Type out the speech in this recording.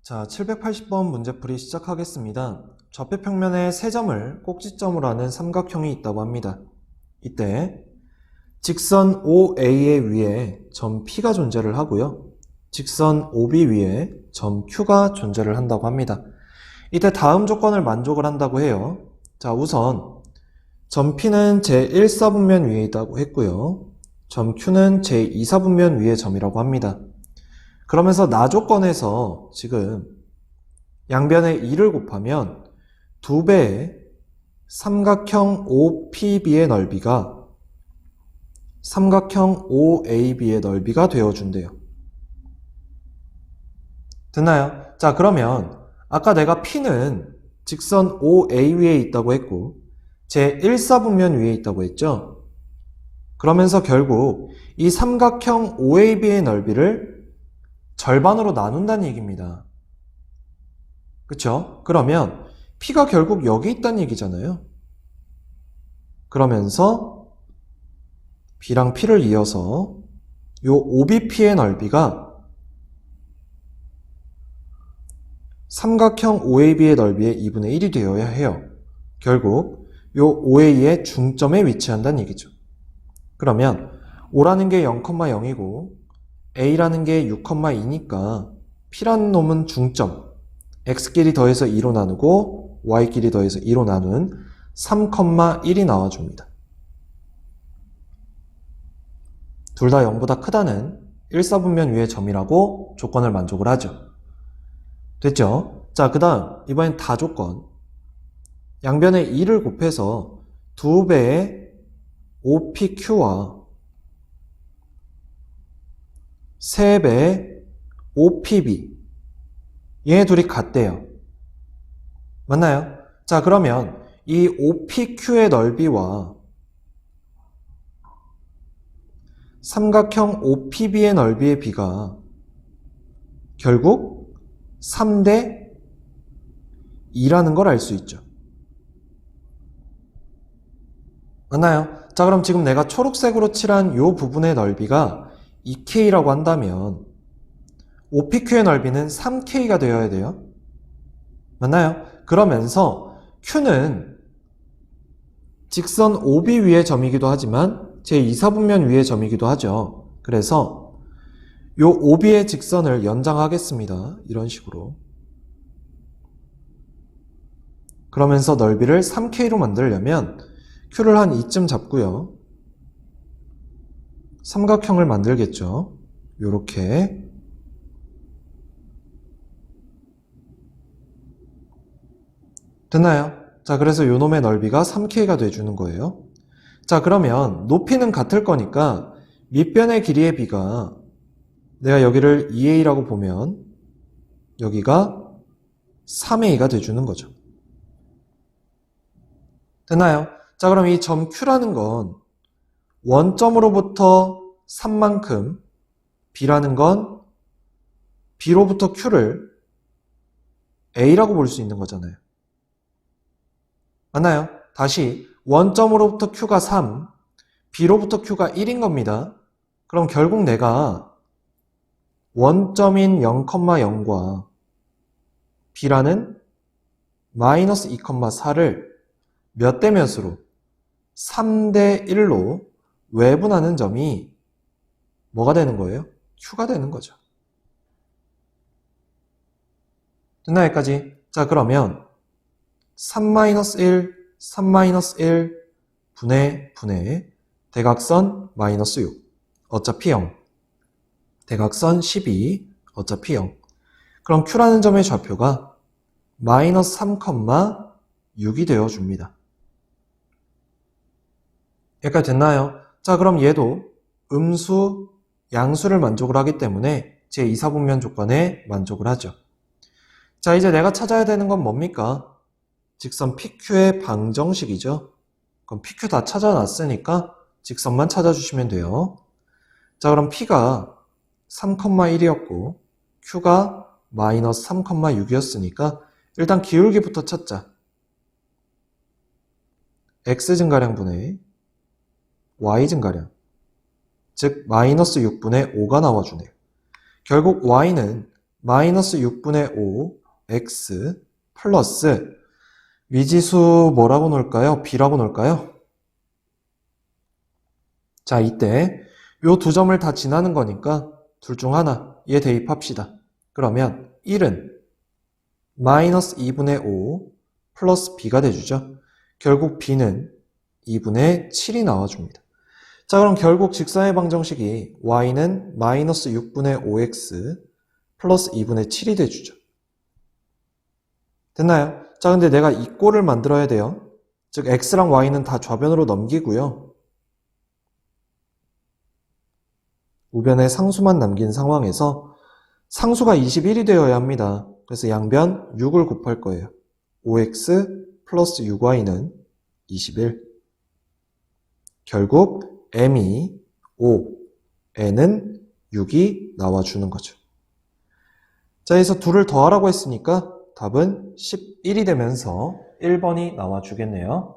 자, 780번 문제풀이 시작하겠습니다. 좌표평면에 세 점을 꼭지점으로 하는 삼각형이 있다고 합니다. 이때 직선 OA의 위에 점 P가 존재를 하고요. 직선 OB 위에 점 Q가 존재를 한다고 합니다. 이때 다음 조건을 만족을 한다고 해요. 자, 우선 점 P는 제1사분면 위에 있다고 했고요. 점 Q는 제2사분면 위의 점이라고 합니다. 그러면서 나 조건에서 지금 양변에 2를 곱하면 2배의 삼각형 OPB의 넓이가 삼각형 OAB의 넓이가 되어준대요. 됐나요? 자, 그러면 아까 내가 P는 직선 OA 위에 있다고 했고 제1사분면 위에 있다고 했죠? 그러면서 결국 이 삼각형 OAB의 넓이를 절반으로 나눈다는 얘기입니다. 그쵸? 그러면 P가 결국 여기 있다는 얘기잖아요. 그러면서 B랑 P를 이어서 요 OBP의 넓이가 삼각형 OAB의 넓이의 2분의 1이 되어야 해요. 결국 요 OA의 중점에 위치한다는 얘기죠. 그러면 O라는 게 0,0이고 A라는 게 6,2니까 P라는 놈은 중점, X끼리 더해서 2로 나누고 Y끼리 더해서 2로 나눈 3,1이 나와줍니다. 둘 다 0보다 크다는 1사분면 위의 점이라고 조건을 만족을 하죠. 됐죠? 자, 그 다음 이번엔 다조건. 양변에 2를 곱해서 2배의 OPQ와 3배의 OPB 얘네 둘이 같대요. 맞나요? 자, 그러면 이 OPQ의 넓이와 삼각형 OPB의 넓이의 비가 결국 3대 2라는 걸 알 수 있죠. 맞나요? 자, 그럼 지금 내가 초록색으로 칠한 이 부분의 넓이가 2K라고 한다면 OPQ의 넓이는 3K가 되어야 돼요. 맞나요? 그러면서 Q는 직선 OB 위의 점이기도 하지만 제2사분면 위의 점이기도 하죠. 그래서 이 OB의 직선을 연장하겠습니다. 이런 식으로. 그러면서 넓이를 3K로 만들려면 Q를 한 2쯤 잡고요. 삼각형을 만들겠죠. 요렇게. 됐나요? 자, 그래서 요 놈의 넓이가 3K가 돼주는 거예요. 자, 그러면 높이는 같을 거니까 밑변의 길이의 비가 내가 여기를 2A라고 보면 여기가 3A가 돼주는 거죠. 됐나요? 자, 그럼 이 점 Q라는 건 원점으로부터 3만큼, B라는 건 B로부터 Q를 A라고 볼 수 있는 거잖아요. 맞나요? 다시 원점으로부터 Q가 3, B로부터 Q가 1인 겁니다. 그럼 결국 내가 원점인 0,0과 B라는 마이너스 2,4를 몇 대 몇으로? 3대 1로 외분하는 점이 뭐가 되는 거예요? Q가 되는 거죠. 됐나 여기까지? 자, 그러면 3-1, 3-1 분의 대각선 마이너스 6 어차피 0 대각선 12 어차피 0 그럼 Q라는 점의 좌표가 마이너스 3,6이 되어줍니다. 여기까지 됐나요? 자, 그럼 얘도 음수, 양수를 만족을 하기 때문에 제2사분면 조건에 만족을 하죠. 자, 이제 내가 찾아야 되는 건 뭡니까? 직선 PQ의 방정식이죠. 그럼 PQ 다 찾아놨으니까 직선만 찾아주시면 돼요. 자, 그럼 P가 3,1이었고 Q가 마이너스 3,6이었으니까 일단 기울기부터 찾자. X증가량 분의 Y증가량 즉 마이너스 6분의 5가 나와주네요. 결국 Y는 마이너스 6분의 5 x 플러스 미지수 뭐라고 놓을까요? b라고 놓을까요? 자, 이때 요 두 점을 다 지나는 거니까 둘 중 하나 얘 대입합시다. 그러면 1은 마이너스 2분의 5 플러스 b가 돼주죠. 결국 b는 2분의 7이 나와줍니다. 자, 그럼 결국 직선의 방정식이 y는 마이너스 6분의 5x 플러스 2분의 7이 돼주죠. 됐나요? 자, 근데 내가 이 꼴을 만들어야 돼요. 즉 x랑 y는 다 좌변으로 넘기고요. 우변에 상수만 남긴 상황에서 상수가 21이 되어야 합니다. 그래서 양변 6을 곱할 거예요. 5x 플러스 6y는 21. 결국 m이 5, n은 6이 나와주는 거죠. 자, 여기서 둘을 더하라고 했으니까 답은 11이 되면서 1번이 나와주겠네요.